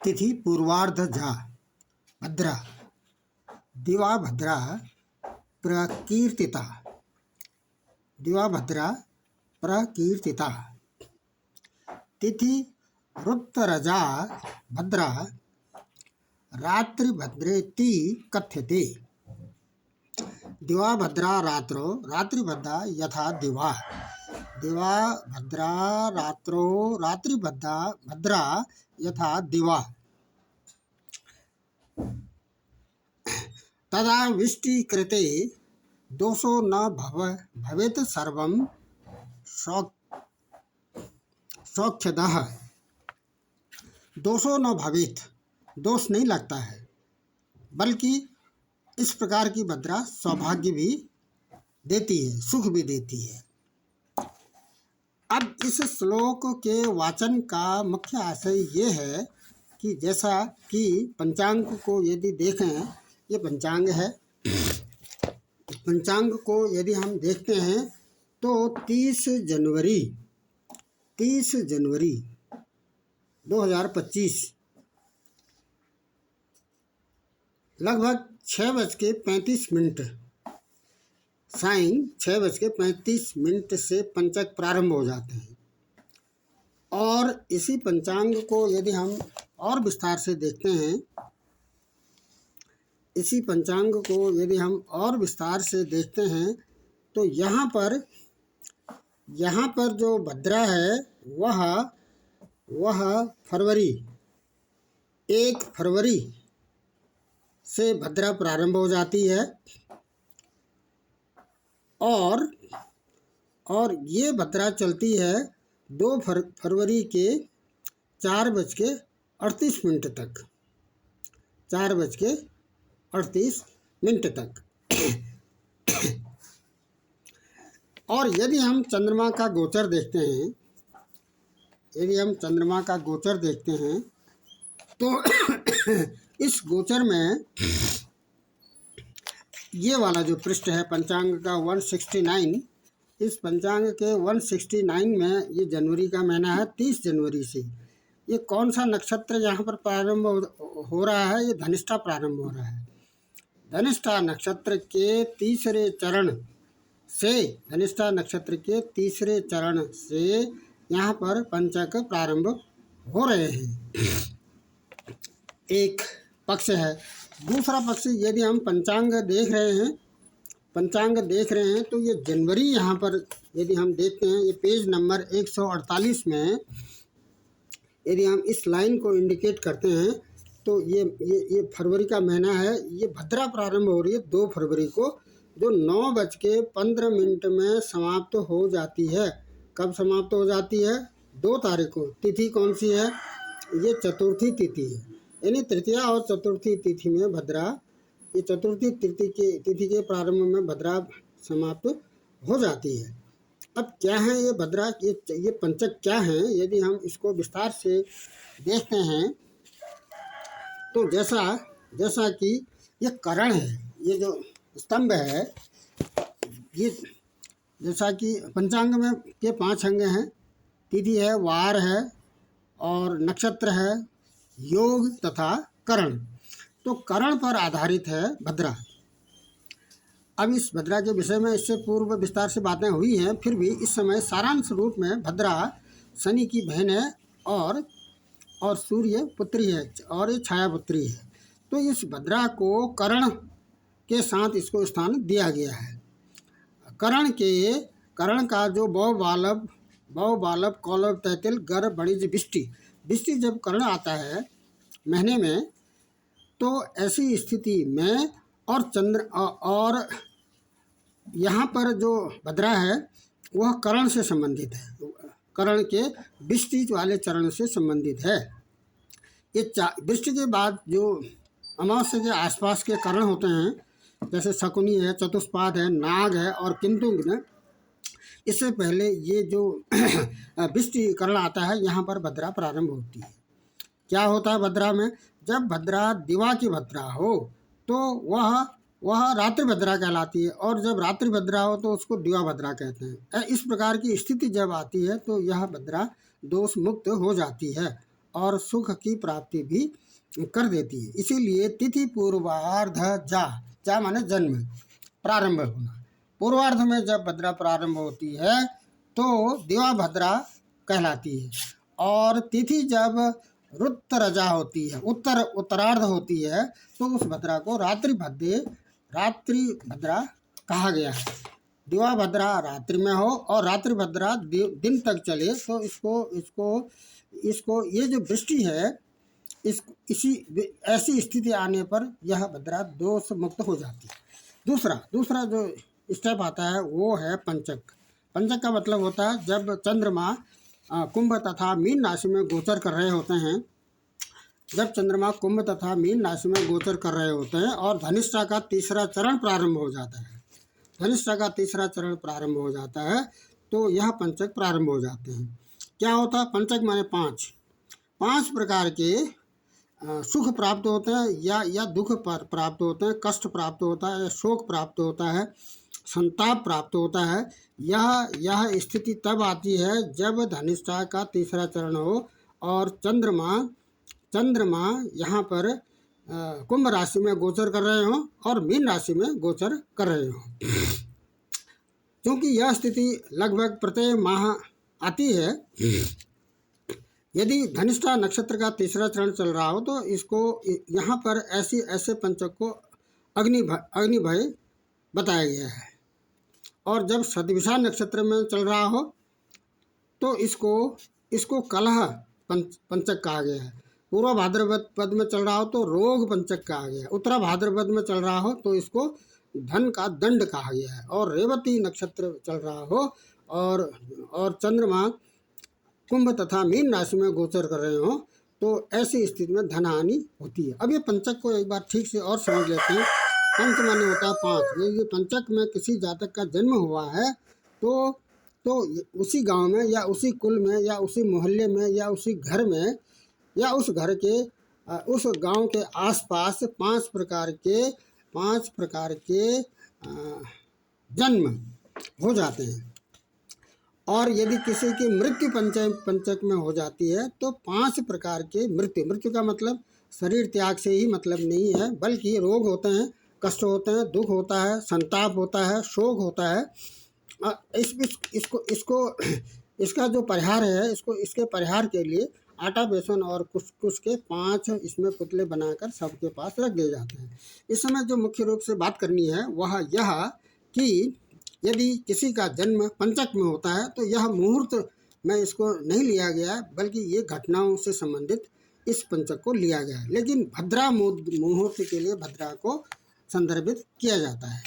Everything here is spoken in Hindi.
तिथि पूर्वार्ध झा भद्रा दिवा भद्रा प्रकीर्तिता दिवा भद्रा प्रकीर्तिता तिथि रुक्तरजा भद्रा रात्रिभद्रेति कथ्यते। दिवा भद्रा रात्रो रात्रिभद्रा यथा दिवा दिवा भद्रा रात्रो रात्रिभद्रा भद्रा यथा दिवा तदा वृष्टिकृते दोषो न भवेत् सर्वं सौख्यदः। दोषो न भवेत्, दोष नहीं लगता है, बल्कि इस प्रकार की भद्रा सौभाग्य भी देती है, सुख भी देती है। अब इस श्लोक के वाचन का मुख्य आशय ये है कि जैसा कि पंचांग को यदि देखें, ये पंचांग है, पंचांग को यदि हम देखते हैं तो 30 जनवरी 2025 लगभग 6:35 सायं 6:35 से पंचक प्रारंभ हो जाते हैं। और इसी पंचांग को यदि हम और विस्तार से देखते हैं, इसी पंचांग को यदि हम और विस्तार से देखते हैं तो यहाँ पर जो भद्रा है वह फरवरी 1 फरवरी से भद्रा प्रारंभ हो जाती है और ये भद्रा चलती है 2 फरवरी के 4:38 तक 4:38 तक। और यदि हम चंद्रमा का गोचर देखते हैं, तो इस गोचर में ये वाला जो पृष्ठ है पंचांग का 169, इस पंचांग के 169 में ये जनवरी का महीना है। 30 जनवरी से ये कौन सा नक्षत्र यहाँ पर प्रारंभ हो रहा है? ये धनिष्ठा प्रारंभ हो रहा है। धनिष्ठा नक्षत्र के तीसरे चरण से यहाँ पर पंचक प्रारंभ हो रहे हैं। एक पक्ष है। दूसरा पक्ष, यदि हम पंचांग देख रहे हैं तो ये जनवरी यहाँ पर यदि हम देखते हैं, ये पेज नंबर 148 में यदि हम इस लाइन को इंडिकेट करते हैं तो ये फरवरी का महीना है। ये भद्रा प्रारंभ हो रही है 2 फरवरी को, जो 9:15 में समाप्त हो जाती है। कब समाप्त हो जाती है? 2 तारीख को। तिथि कौन सी है? ये चतुर्थी तिथि है। यानी तृतीया और चतुर्थी तिथि में भद्रा, ये चतुर्थी तिथि के प्रारंभ में भद्रा समाप्त हो जाती है। अब क्या है ये भद्रा, ये पंचक क्या है? यदि हम इसको विस्तार से देखते हैं तो जैसा कि ये करण है, ये जो स्तंभ है, ये जैसा कि पंचांग में के 5 अंग हैं, तिथि है, वार है और नक्षत्र है, योग तथा करण। तो करण पर आधारित है भद्रा। अब इस भद्रा के विषय में इससे पूर्व विस्तार से बातें हुई हैं, फिर भी इस समय सारांश रूप में भद्रा शनि की बहन है और सूर्य पुत्री है और ये छाया पुत्री है। तो इस भद्रा को करण के साथ इसको स्थान दिया गया है। करण का जो बौ बालव कौलव तैतिल गर्भ वणिज बिष्टि जब करण आता है महीने में, तो ऐसी स्थिति में और यहाँ पर जो भद्रा है वह करण से संबंधित है, करण के बिष्टि वाले चरण से संबंधित है। ये बिष्टि के बाद जो अमावस्या के आसपास के करण होते हैं, जैसे शकुनी है, चतुष्पाद है, नाग है और किंतुंग, इससे पहले ये जो बिष्टि करण आता है, यहाँ पर भद्रा प्रारंभ होती है। क्या होता है भद्रा में? जब भद्रा दिवा की भद्रा हो तो वह रात्रि भद्रा कहलाती है, और जब रात्रि भद्रा हो तो उसको दिवा भद्रा कहते हैं। इस प्रकार की स्थिति जब आती है तो यह भद्रा दोष मुक्त हो जाती है और सुख की प्राप्ति भी कर देती है। इसीलिए तिथि पूर्वार्ध जा माने जन्म, प्रारंभ होना। पूर्वार्ध में जब भद्रा प्रारंभ होती है तो दिवा भद्रा कहलाती है, और तिथि जब रुद्रजा होती है, उत्तरार्ध होती है, तो उस भद्रा को रात्रि भद्रा कहा गया है। दिवा भद्रा रात्रि में हो और रात्रि भद्रा दिन तक चले तो इसको ये जो वृष्टि है, ऐसी स्थिति आने पर यह भद्रा दोष मुक्त हो जाती है। दूसरा जो स्टेप आता है वो है पंचक। पंचक का मतलब होता है जब चंद्रमा कुंभ तथा मीन राशि में गोचर कर रहे होते हैं, जब चंद्रमा कुंभ तथा मीन राशि में गोचर कर रहे होते हैं और धनिष्ठा का तीसरा चरण प्रारंभ हो जाता है, धनिष्ठा का तीसरा चरण प्रारंभ हो जाता है, तो यह पंचक प्रारंभ हो जाते हैं। क्या होता है पंचक माने पांच प्रकार के सुख प्राप्त होते हैं या दुख प्राप्त होते हैं, कष्ट प्राप्त होता है, शोक प्राप्त होता है, संताप प्राप्त होता है। यह स्थिति तब आती है जब धनिष्ठा का तीसरा चरण हो और चंद्रमा यहाँ पर कुंभ राशि में गोचर कर रहे हो और मीन राशि में गोचर कर रहे हो। क्योंकि यह स्थिति लगभग प्रत्येक माह आती है। यदि धनिष्ठा नक्षत्र का तीसरा चरण चल रहा हो तो इसको यहाँ पर ऐसे पंचक को अग्निभय बताया गया है, और जब सतविषा नक्षत्र में चल रहा हो तो इसको कलह पंचक कहा गया है। पूर्व भाद्रपद पद में चल रहा हो तो रोग पंचक कहा गया है। उत्तरा भाद्रपद में चल रहा हो तो इसको धन का दंड कहा गया है। और रेवती नक्षत्र चल रहा हो और चंद्रमा कुंभ तथा मीन राशि में गोचर कर रहे हो तो ऐसी स्थिति में धन हानि होती है। अब ये पंचक को एक बार ठीक से और समझ लेते हैं। पंच माने होता है 5। ये पंचक में किसी जातक का जन्म हुआ है तो उसी गांव में या उसी कुल में या उसी मोहल्ले में या उसी घर में या उस घर के उस गांव के आसपास 5 प्रकार के जन्म हो जाते हैं। और यदि किसी की मृत्यु पंचक में हो जाती है तो 5 प्रकार के मृत्यु का मतलब शरीर त्याग से ही मतलब नहीं है, बल्कि रोग होते हैं, कष्ट होते हैं, दुख होता है, संताप होता है, शोक होता है। इसका जो परिहार है, इसके परिहार के लिए आटा बेसन और कुछ के 5 इसमें पुतले बनाकर सबके पास रख दिए जाते हैं। इस समय जो मुख्य रूप से बात करनी है वह यह कि यदि किसी का जन्म पंचक में होता है तो यह मुहूर्त में इसको नहीं लिया गया, बल्कि ये घटनाओं से संबंधित इस पंचक को लिया गया है। लेकिन भद्रा मुहूर्त के लिए भद्रा को संदर्भित किया जाता है।